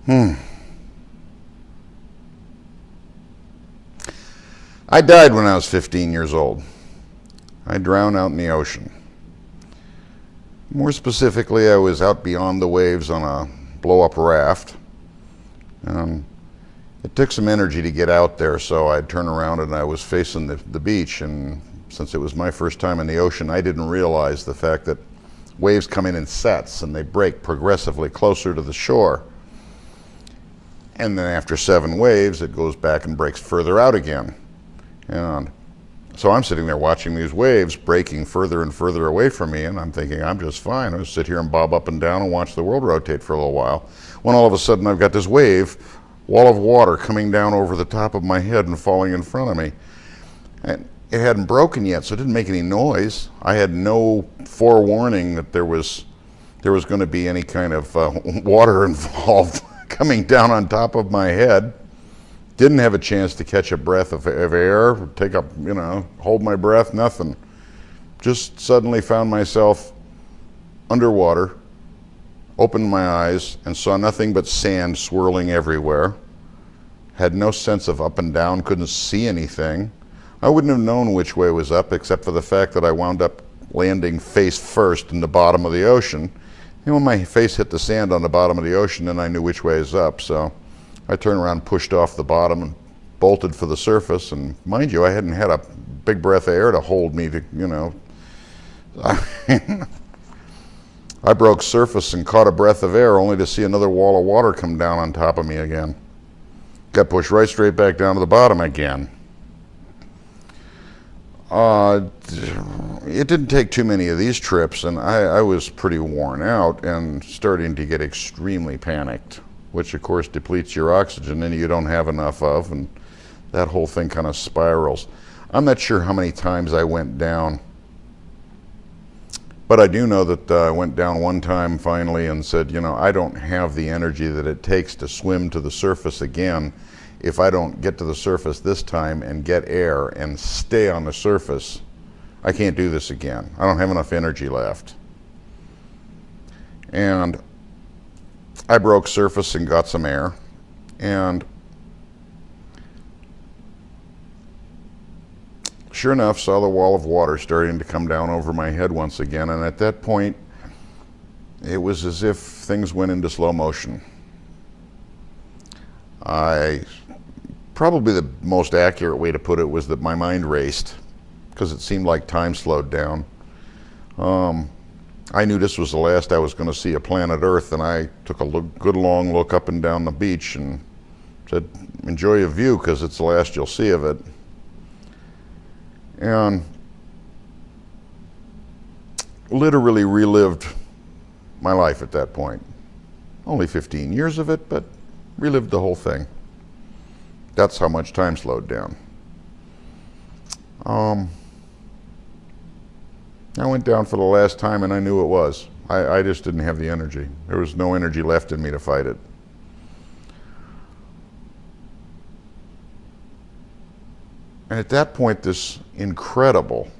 I died when I was 15 years old. I drowned out in the ocean. More specifically, I was out beyond the waves on a blow-up raft. It took some energy to get out there, so I'd turn around and I was facing the beach, and since it was my first time in the ocean, I didn't realize the fact that waves come in sets and they break progressively closer to the shore. And then after 7 waves, it goes back and breaks further out again. And so I'm sitting there watching these waves breaking further and further away from me, and I'm thinking, I'm just fine. I'll sit here and bob up and down and watch the world rotate for a little while. When all of a sudden I've got this wall of water coming down over the top of my head and falling in front of me. And it hadn't broken yet, so it didn't make any noise. I had no forewarning that there was going to be any kind of water involved coming down on top of my head. Didn't have a chance to catch a breath of air, hold my breath, nothing. Just suddenly found myself underwater, opened my eyes, and saw nothing but sand swirling everywhere. Had no sense of up and down, couldn't see anything. I wouldn't have known which way was up, except for the fact that I wound up landing face first in the bottom of the ocean. And when my face hit the sand on the bottom of the ocean, then I knew which way is up. So I turned around, pushed off the bottom, and bolted for the surface. And mind you, I hadn't had a big breath of air to hold me to, I broke surface and caught a breath of air only to see another wall of water come down on top of me again. Got pushed right straight back down to the bottom again. It didn't take too many of these trips, and I was pretty worn out and starting to get extremely panicked, which of course depletes your oxygen and you don't have enough of, and that whole thing kind of spirals. I'm not sure how many times I went down, but I do know that I went down one time finally and said, I don't have the energy that it takes to swim to the surface again. If I don't get to the surface this time and get air and stay on the surface, I can't do this again. I don't have enough energy left. And I broke surface and got some air, and sure enough, saw the wall of water starting to come down over my head once again, and at that point, it was as if things went into slow motion. Probably the most accurate way to put it was that my mind raced, because it seemed like time slowed down. I knew this was the last I was going to see of planet Earth, and I took a good long look up and down the beach and said, enjoy your view, because it's the last you'll see of it. And literally relived my life at that point. Only 15 years of it, but relived the whole thing. That's how much time slowed down. I went down for the last time, and I knew it was. I just didn't have the energy. There was no energy left in me to fight it. And at that point, this incredible,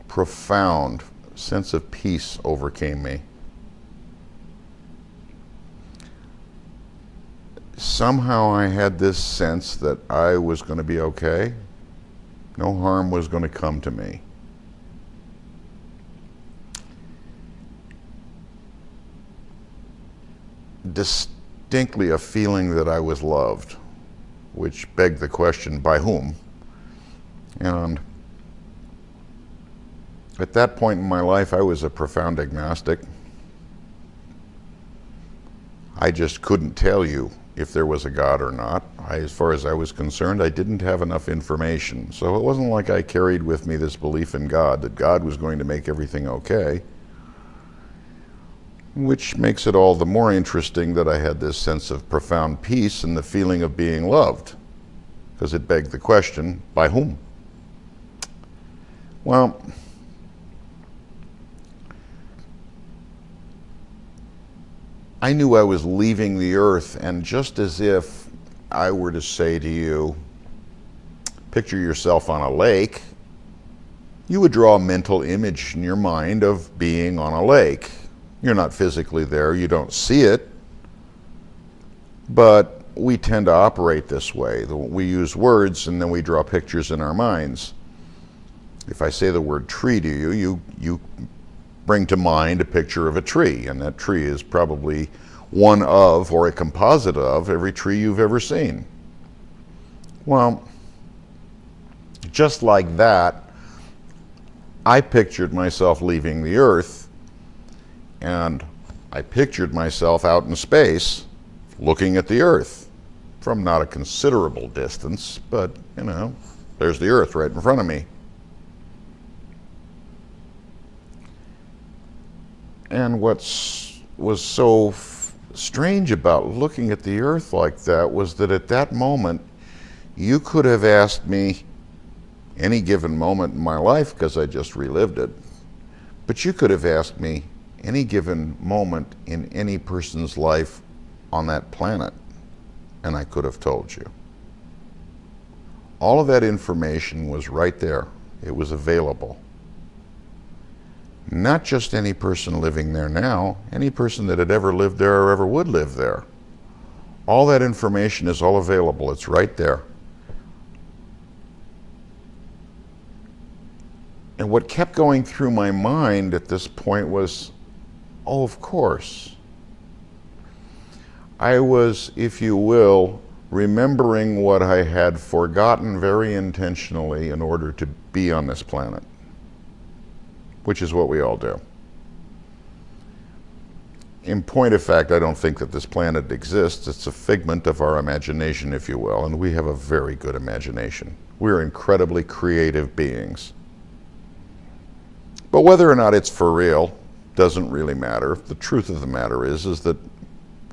profound sense of peace overcame me. Somehow I had this sense that I was going to be okay. No harm was going to come to me. Distinctly a feeling that I was loved, which begged the question, by whom? And at that point in my life, I was a profound agnostic. I just couldn't tell you if there was a God or not. As far as I was concerned, I didn't have enough information. So it wasn't like I carried with me this belief in God, that God was going to make everything okay. Which makes it all the more interesting that I had this sense of profound peace and the feeling of being loved, because it begged the question, by whom? Well, I knew I was leaving the earth, and just as if I were to say to you, picture yourself on a lake, you would draw a mental image in your mind of being on a lake. You're not physically there, you don't see it, But we tend to operate this way. We use words and then we draw pictures in our minds. If I say the word tree to you, you bring to mind a picture of a tree, and that tree is probably one of, or a composite of, every tree you've ever seen. Well, just like that, I pictured myself leaving the Earth, and I pictured myself out in space looking at the Earth from not a considerable distance, but, you know, there's the Earth right in front of me. And what was so strange about looking at the Earth like that was that at that moment, you could have asked me any given moment in my life, because I just relived it, but you could have asked me any given moment in any person's life on that planet, and I could have told you. All of that information was right there. It was available. Not just any person living there now, any person that had ever lived there or ever would live there. All that information is all available. It's right there. And what kept going through my mind at this point was, oh, of course. I was, if you will, remembering what I had forgotten very intentionally in order to be on this planet, which is what we all do. In point of fact, I don't think that this planet exists. It's a figment of our imagination, if you will, and we have a very good imagination. We're incredibly creative beings. But whether or not it's for real doesn't really matter. The truth of the matter is that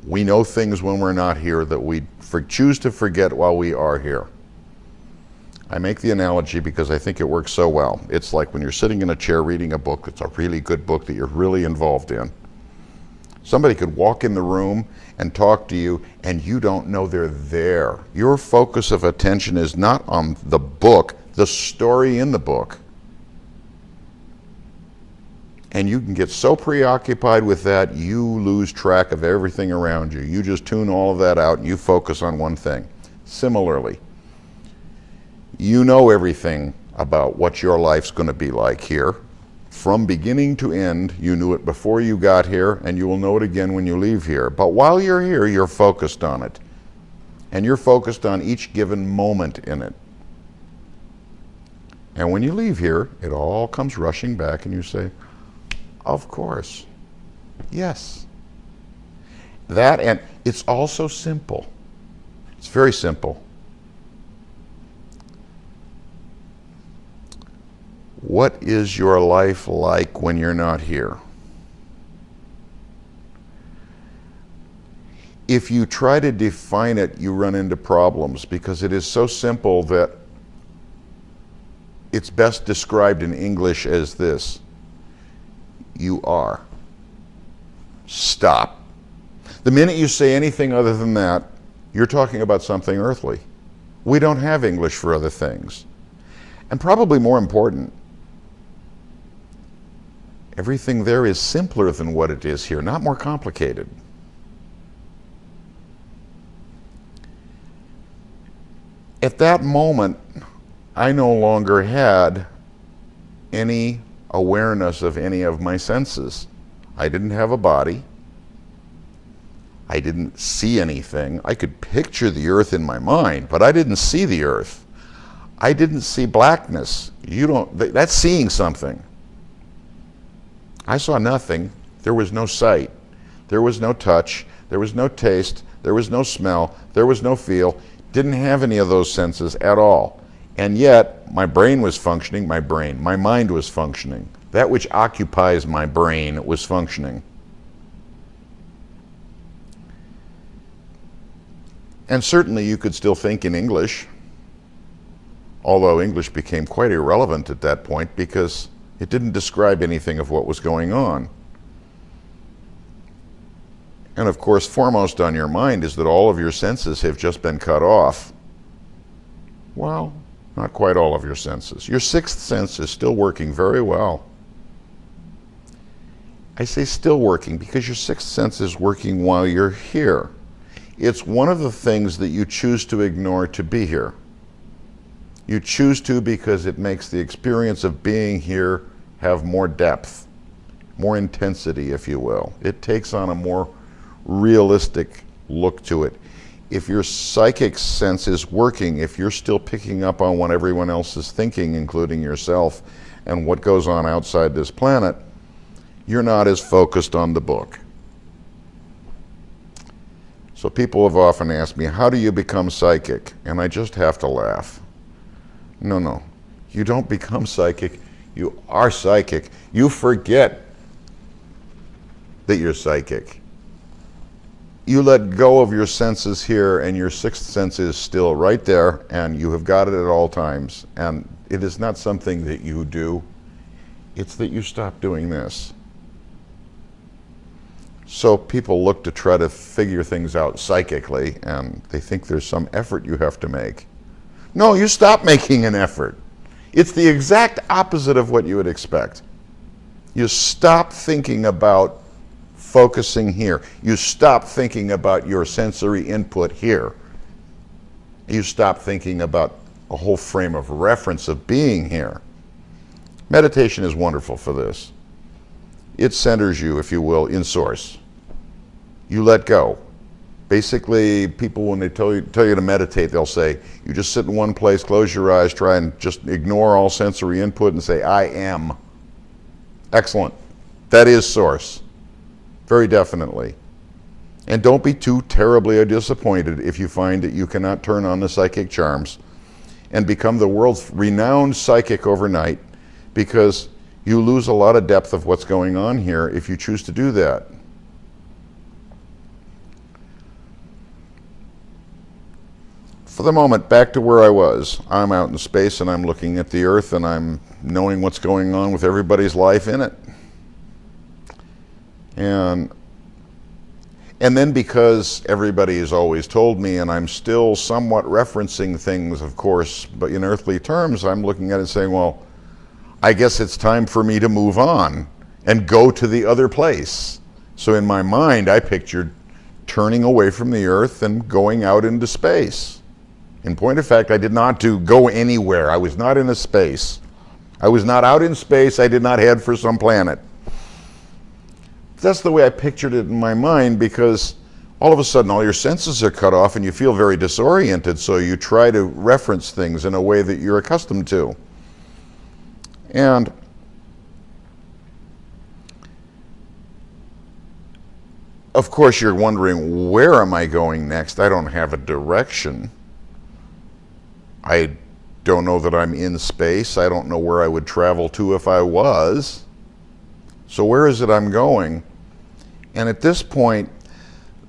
we know things when we're not here that we choose to forget while we are here. I make the analogy because I think it works so well. It's like when you're sitting in a chair reading a book that's a really good book that you're really involved in. Somebody could walk in the room and talk to you and you don't know they're there. Your focus of attention is not on the book, the story in the book. And you can get so preoccupied with that, you lose track of everything around you. You just tune all of that out and you focus on one thing. Similarly, you know everything about what your life's going to be like here. From beginning to end, you knew it before you got here, and you will know it again when you leave here. But while you're here, you're focused on it. And you're focused on each given moment in it. And when you leave here, it all comes rushing back and you say, of course, yes. That, and it's also simple. It's very simple. What is your life like when you're not here? If you try to define it, you run into problems because it is so simple that it's best described in English as this. You are. Stop. The minute you say anything other than that, you're talking about something earthly. We don't have English for other things. And probably more important, everything there is simpler than what it is here, not more complicated. At that moment, I no longer had any awareness of any of my senses. I didn't have a body. I didn't see anything. I could picture the earth in my mind, but I didn't see the earth. I didn't see blackness. That's seeing something. I saw nothing. There was no sight. There was no touch. There was no taste. There was no smell. There was no feel. Didn't have any of those senses at all. And yet, my brain was functioning, my mind was functioning. That which occupies my brain was functioning. And certainly you could still think in English, although English became quite irrelevant at that point because it didn't describe anything of what was going on. And of course, foremost on your mind is that all of your senses have just been cut off. Well, not quite all of your senses. Your sixth sense is still working very well. I say still working because your sixth sense is working while you're here. It's one of the things that you choose to ignore to be here. You choose to because it makes the experience of being here have more depth, more intensity, if you will. It takes on a more realistic look to it. If your psychic sense is working, if you're still picking up on what everyone else is thinking, including yourself, and what goes on outside this planet, you're not as focused on the book. So people have often asked me, how do you become psychic? And I just have to laugh. No, you don't become psychic. You are psychic. You forget that you're psychic. You let go of your senses here, and your sixth sense is still right there, and you have got it at all times. And it is not something that you do. It's that you stop doing this. So people look to try to figure things out psychically, and they think there's some effort you have to make. No, you stop making an effort. It's the exact opposite of what you would expect. You stop thinking about focusing here. You stop thinking about your sensory input here. You stop thinking about a whole frame of reference of being here. Meditation is wonderful for this. It centers you, if you will, in source. You let go. Basically, people, when they tell you to meditate, they'll say, you just sit in one place, close your eyes, try and just ignore all sensory input and say, I am. Excellent. That is source. Very definitely. And don't be too terribly disappointed if you find that you cannot turn on the psychic charms and become the world's renowned psychic overnight, because you lose a lot of depth of what's going on here if you choose to do that. For the moment, back to where I was. I'm out in space and I'm looking at the Earth and I'm knowing what's going on with everybody's life in it. And then, because everybody has always told me, and I'm still somewhat referencing things, of course, but in earthly terms, I'm looking at it saying, well, I guess it's time for me to move on and go to the other place. So in my mind, I pictured turning away from the Earth and going out into space. In point of fact, I did not go anywhere. I was not in a space. I was not out in space. I did not head for some planet. That's the way I pictured it in my mind, because all of a sudden all your senses are cut off and you feel very disoriented, so you try to reference things in a way that you're accustomed to. And of course you're wondering, where am I going next? I don't have a direction. I don't know that I'm in space. I don't know where I would travel to if I was. So where is it I'm going? And at this point,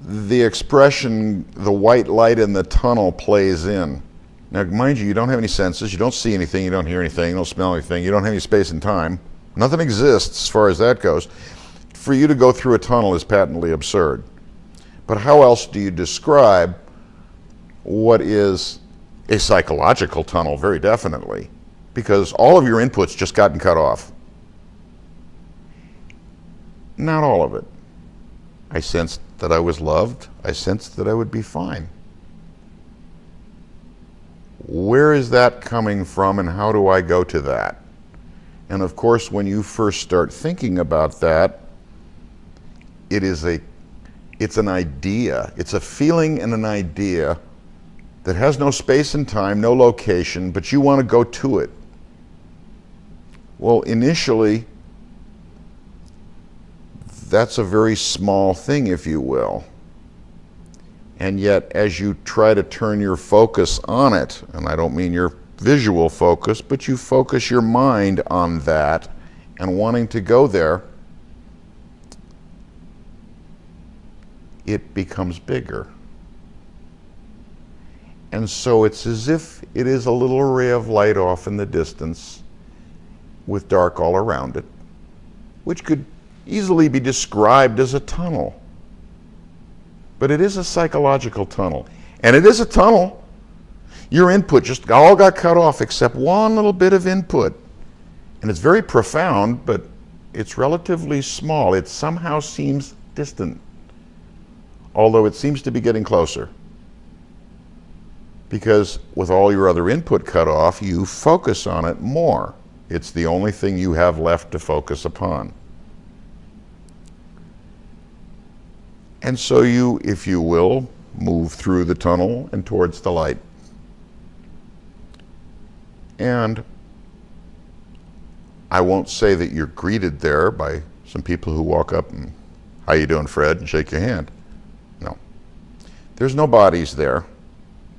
the expression, the white light in the tunnel, plays in. Now, mind you, you don't have any senses. You don't see anything. You don't hear anything. You don't smell anything. You don't have any space and time. Nothing exists as far as that goes. For you to go through a tunnel is patently absurd. But how else do you describe what is a psychological tunnel? Very definitely. Because all of your input's just gotten cut off. Not all of it. I sensed that I was loved. I sensed that I would be fine. Where is that coming from, and how do I go to that? And of course, when you first start thinking about that, it's an idea. It's a feeling and an idea that has no space and time, no location, but you want to go to it. Well, initially, that's a very small thing, if you will. And yet, as you try to turn your focus on it, and I don't mean your visual focus, but you focus your mind on that and wanting to go there, it becomes bigger. And so it's as if it is a little ray of light off in the distance with dark all around it, which could easily be described as a tunnel. But it is a psychological tunnel. And it is a tunnel. Your input just all got cut off except one little bit of input. And it's very profound, but it's relatively small. It somehow seems distant. although it seems to be getting closer. Because with all your other input cut off, you focus on it more. It's the only thing you have left to focus upon. And so you, if you will, move through the tunnel and towards the light. And I won't say that you're greeted there by some people who walk up and, "How you doing, Fred?" and shake your hand. No. There's no bodies there.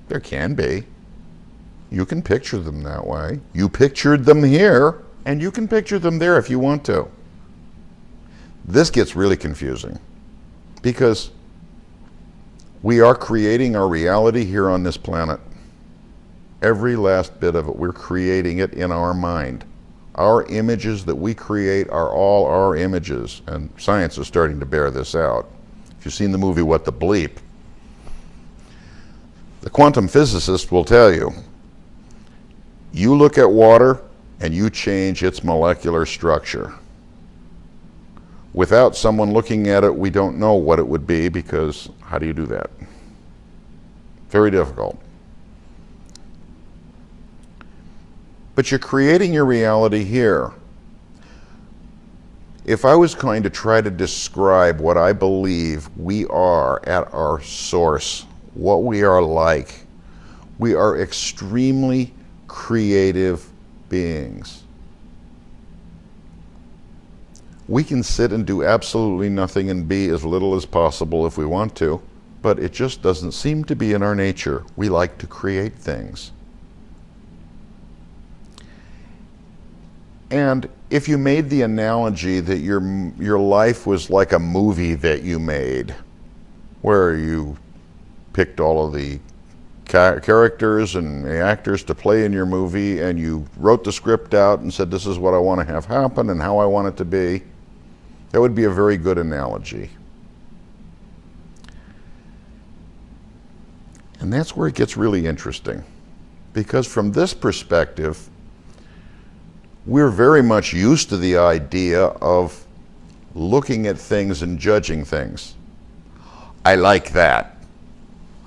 There can be. You can picture them that way. You pictured them here, and you can picture them there if you want to. This gets really confusing because we are creating our reality here on this planet. Every last bit of it, we're creating it in our mind. Our images that we create are all our images, and science is starting to bear this out. If you've seen the movie What the Bleep, the quantum physicist will tell you, you look at water and you change its molecular structure. Without someone looking at it, we don't know what it would be, because how do you do that? Very difficult. But you're creating your reality here. If I was going to try to describe what I believe we are at our source, what we are like, we are extremely creative beings. We can sit and do absolutely nothing and be as little as possible if we want to, but it just doesn't seem to be in our nature. We like to create things. And if you made the analogy that your life was like a movie that you made, where you picked all of the characters and the actors to play in your movie, and you wrote the script out and said, this is what I want to have happen and how I want it to be, that would be a very good analogy. And that's where it gets really interesting, because from this perspective, we're very much used to the idea of looking at things and judging things. I like that.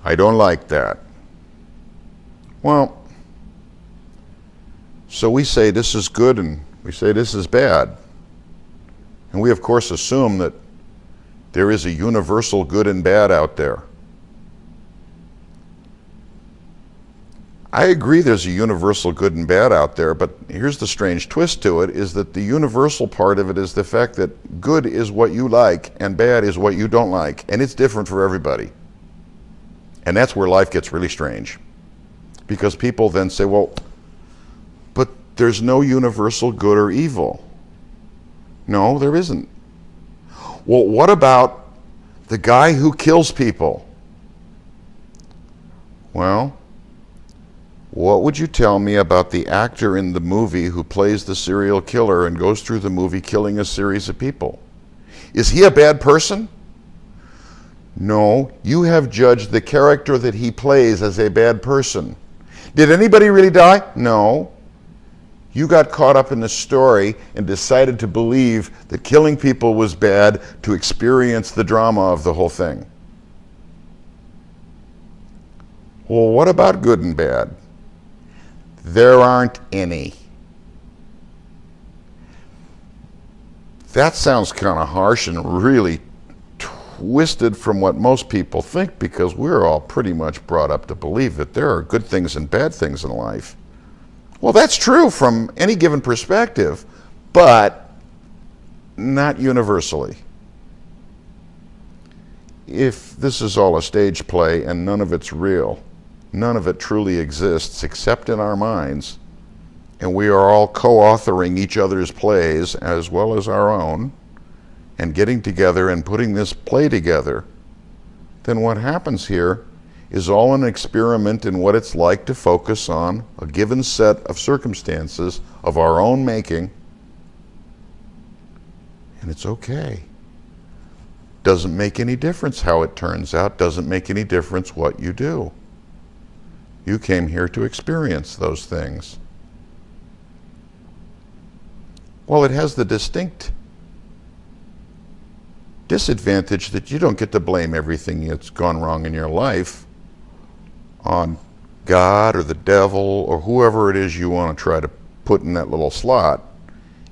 I don't like that. Well, so we say this is good and we say this is bad. And we of course assume that there is a universal good and bad out there. I agree there's a universal good and bad out there, but here's the strange twist to it, is that the universal part of it is the fact that good is what you like and bad is what you don't like, and it's different for everybody. And that's where life gets really strange, because people then say, well, but there's no universal good or evil. No, there isn't. Well, what about the guy who kills people? Well, what would you tell me about the actor in the movie who plays the serial killer and goes through the movie killing a series of people? Is he a bad person? No, you have judged the character that he plays as a bad person. Did anybody really die? No. You got caught up in the story and decided to believe that killing people was bad to experience the drama of the whole thing. Well, what about good and bad? There aren't any. That sounds kind of harsh and really twisted from what most people think, because we're all pretty much brought up to believe that there are good things and bad things in life. Well, that's true from any given perspective, but not universally. If this is all a stage play and none of it's real, none of it truly exists except in our minds, and we are all co-authoring each other's plays as well as our own, and getting together and putting this play together, then what happens here is all an experiment in what it's like to focus on a given set of circumstances of our own making, and it's okay. Doesn't make any difference how it turns out, doesn't make any difference what you do. You came here to experience those things. Well, it has the distinct disadvantage that you don't get to blame everything that's gone wrong in your life on God or the devil or whoever it is you want to try to put in that little slot,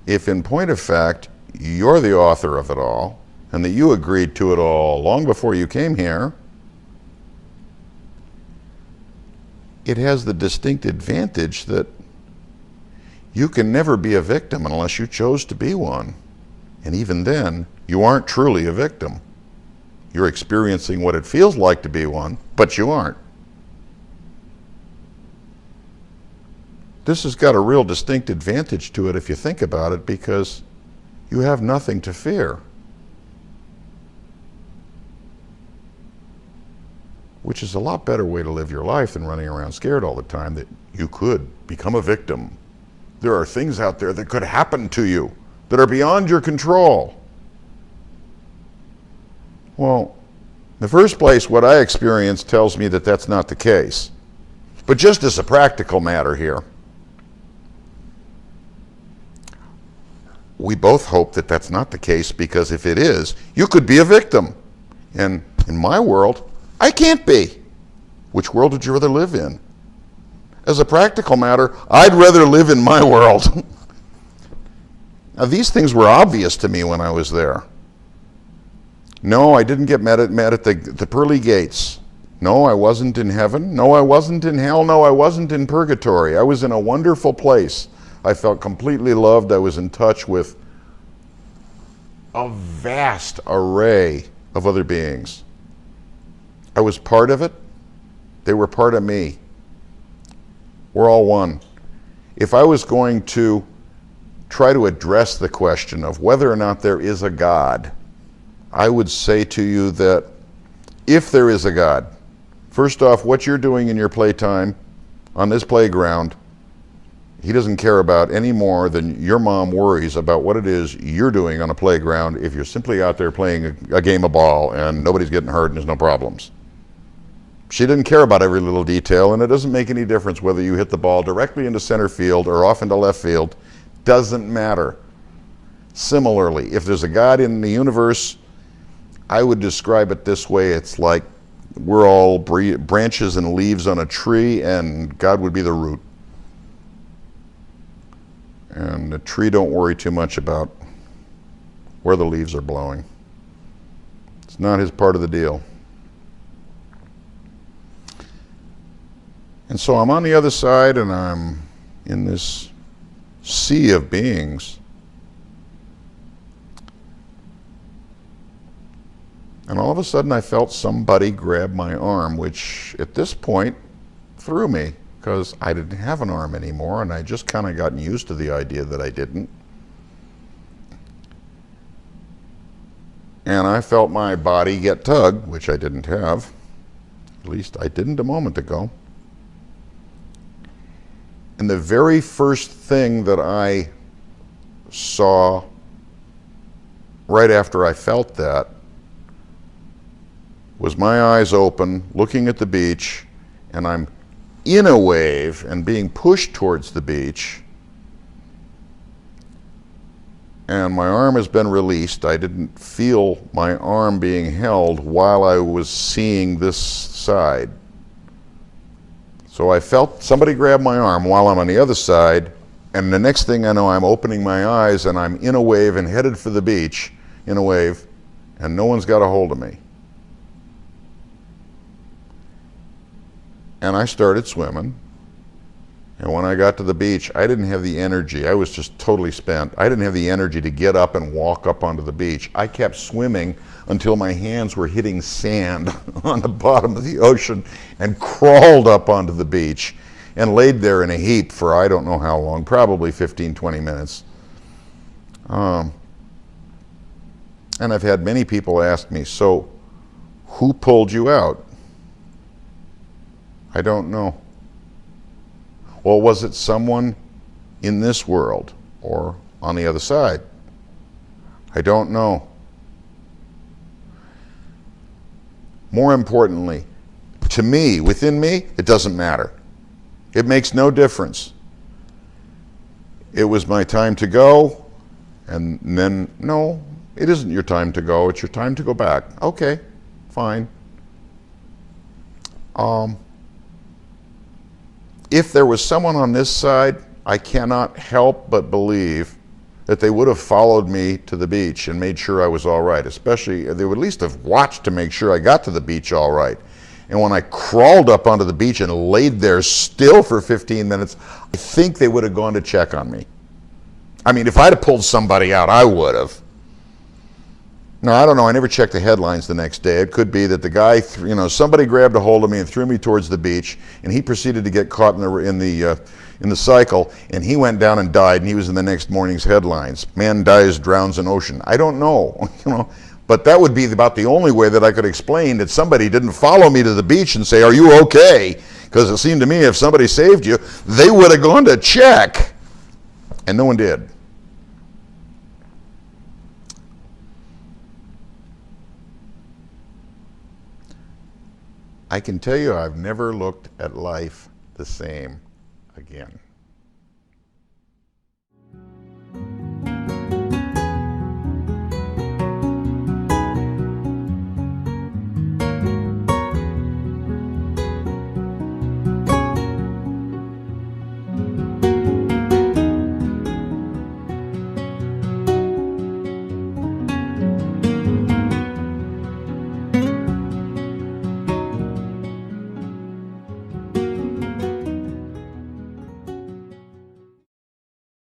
if in point of fact you're the author of it all and that you agreed to it all long before you came here. It has the distinct advantage that you can never be a victim unless you chose to be one. And even then, you aren't truly a victim. You're experiencing what it feels like to be one, but you aren't. This has got a real distinct advantage to it if you think about it, because you have nothing to fear. Which is a lot better way to live your life than running around scared all the time that you could become a victim. There are things out there that could happen to you that are beyond your control. Well, in the first place, what I experienced tells me that that's not the case. But just as a practical matter here, we both hope that that's not the case, because if it is, you could be a victim. And in my world, I can't be. Which world would you rather live in? As a practical matter, I'd rather live in my world. Now, these things were obvious to me when I was there. No, I didn't get met at the pearly gates. No, I wasn't in heaven. No, I wasn't in hell. No, I wasn't in purgatory. I was in a wonderful place. I felt completely loved. I was in touch with a vast array of other beings. I was part of it. They were part of me. We're all one. If I was going to try to address the question of whether or not there is a God, I would say to you that if there is a God, first off, what you're doing in your playtime on this playground, he doesn't care about any more than your mom worries about what it is you're doing on a playground if you're simply out there playing a game of ball and nobody's getting hurt and there's no problems. She didn't care about every little detail, and it doesn't make any difference whether you hit the ball directly into center field or off into left field. Doesn't matter. Similarly, if there's a God in the universe, I would describe it this way. It's like we're all branches and leaves on a tree, and God would be the root. And the tree don't worry too much about where the leaves are blowing. It's not his part of the deal. And so I'm on the other side, and I'm in this sea of beings. And all of a sudden I felt somebody grab my arm, which at this point threw me, because I didn't have an arm anymore, and I just kind of gotten used to the idea that I didn't. And I felt my body get tugged, which I didn't have. At least I didn't a moment ago. And the very first thing that I saw right after I felt that was my eyes open, looking at the beach, and I'm in a wave and being pushed towards the beach. And my arm has been released. I didn't feel my arm being held while I was seeing this side. So I felt somebody grab my arm while I'm on the other side, and the next thing I know, I'm opening my eyes and I'm in a wave and headed for the beach in a wave, and no one's got a hold of me. And I started swimming. And when I got to the beach, I didn't have the energy. I was just totally spent. I didn't have the energy to get up and walk up onto the beach. I kept swimming until my hands were hitting sand on the bottom of the ocean, and crawled up onto the beach and laid there in a heap for I don't know how long, probably 15, 20 minutes. And I've had many people ask me, so who pulled you out? I don't know. Well, was it someone in this world or on the other side? I don't know. More importantly, to me, within me, it doesn't matter. It makes no difference. It was my time to go, and then, no, It isn't your time to go, it's your time to go back. Okay, fine. If there was someone on this side, I cannot help but believe that they would have followed me to the beach and made sure I was all right. Especially, they would at least have watched to make sure I got to the beach all right. And when I crawled up onto the beach and laid there still for 15 minutes, I think they would have gone to check on me. I mean, if I'd have pulled somebody out, I would have. No, I don't know. I never checked the headlines the next day. It could be that the guy, somebody grabbed a hold of me and threw me towards the beach, and he proceeded to get caught in the cycle, and he went down and died, and he was in the next morning's headlines. Man dies, drowns in ocean. I don't know, but that would be about the only way that I could explain that somebody didn't follow me to the beach and say, "Are you okay?" Because it seemed to me if somebody saved you, they would have gone to check, and no one did. I can tell you I've never looked at life the same again.